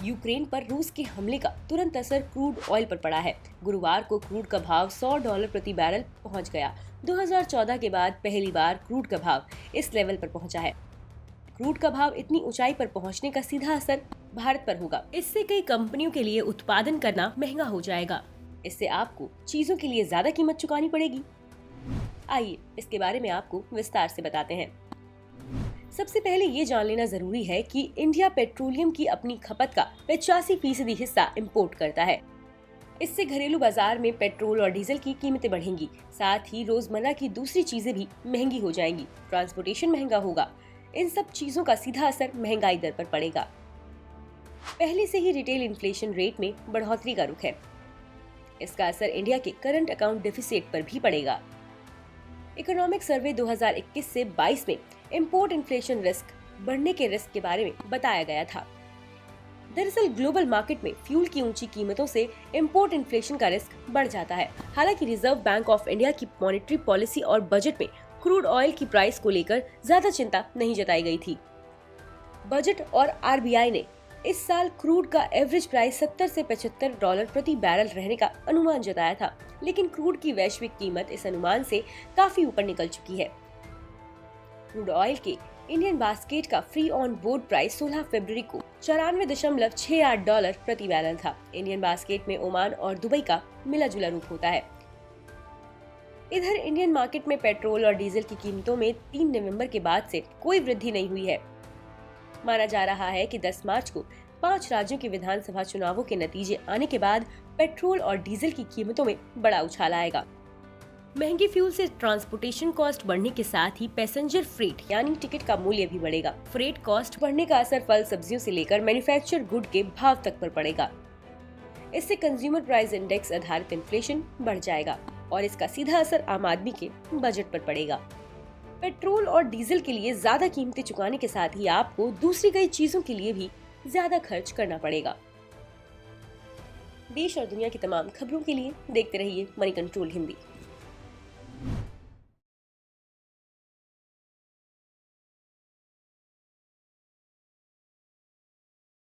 Ukraine पर रूस के हमले का तुरंत असर क्रूड ऑयल पर पड़ा है। गुरुवार को क्रूड का भाव $100 प्रति बैरल पहुंच गया। 2014 के बाद पहली बार क्रूड का भाव इस लेवल पर पहुंचा है। क्रूड का भाव इतनी ऊंचाई पर पहुंचने का सीधा असर भारत पर होगा। इससे कई कंपनियों के लिए उत्पादन करना महंगा हो जाएगा। इससे आपको चीजों के लिए ज्यादा कीमत चुकानी पड़ेगी। आइए इसके बारे में आपको विस्तार से बताते हैं। सबसे पहले ये जान लेना जरूरी है कि इंडिया पेट्रोलियम की अपनी खपत का 85% हिस्सा इंपोर्ट करता है। इससे घरेलू बाजार में पेट्रोल और डीजल की कीमतें बढ़ेंगी। साथ ही रोजमर्रा की दूसरी चीजें भी महंगी हो जाएंगी। ट्रांसपोर्टेशन महंगा होगा। इन सब चीजों का सीधा असर महंगाई दर पर पड़ेगा। पहले से ही रिटेल इन्फ्लेशन रेट में बढ़ोतरी का रुख है। इसका असर इंडिया के करंट अकाउंट डेफिसिट पर भी पड़ेगा। इकोनॉमिक सर्वे 2021 से 22 में इंपोर्ट इन्फ्लेशन रिस्क बढ़ने के रिस्क के बारे में बताया गया था। दरअसल ग्लोबल मार्केट में फ्यूल की ऊंची कीमतों से इंपोर्ट इन्फ्लेशन का रिस्क बढ़ जाता है। हालांकि रिजर्व बैंक ऑफ इंडिया की मॉनेटरी पॉलिसी और बजट में क्रूड ऑयल की प्राइस को लेकर ज्यादा चिंता नहीं जताई गई थी। बजट और आरबीआई ने इस साल क्रूड का एवरेज प्राइस $70 से $75 प्रति बैरल रहने का अनुमान जताया था, लेकिन क्रूड की वैश्विक कीमत इस अनुमान से काफी ऊपर निकल चुकी है। क्रूड ऑयल के इंडियन बास्केट का फ्री ऑन बोर्ड प्राइस 16 फरवरी को $94.68 प्रति बैरल था। इंडियन बास्केट में ओमान और दुबई का मिला जुला रूप होता है। इधर इंडियन मार्केट में पेट्रोल और डीजल की कीमतों में 3 नवंबर के बाद से कोई वृद्धि नहीं हुई है। माना जा रहा है कि 10 मार्च को 5 राज्यों के विधानसभा चुनावों के नतीजे आने के बाद पेट्रोल और डीजल की कीमतों में बड़ा उछाल आएगा। महंगे फ्यूल से ट्रांसपोर्टेशन कॉस्ट बढ़ने के साथ ही पैसेंजर फ्रेट यानी टिकट का मूल्य भी बढ़ेगा। फ्रेट कॉस्ट बढ़ने का असर फल सब्जियों से लेकर मैन्युफैक्चर गुड के भाव तक पर पड़ेगा। इससे कंज्यूमर प्राइस इंडेक्स आधारित इन्फ्लेशन बढ़ जाएगा और इसका सीधा असर आम आदमी के बजट पर पड़ेगा। पेट्रोल और डीजल के लिए ज्यादा कीमतें चुकाने के साथ ही आपको दूसरी कई चीजों के लिए भी ज्यादा खर्च करना पड़ेगा। देश और दुनिया की तमाम खबरों के लिए देखते रहिए मनी कंट्रोल हिंदी।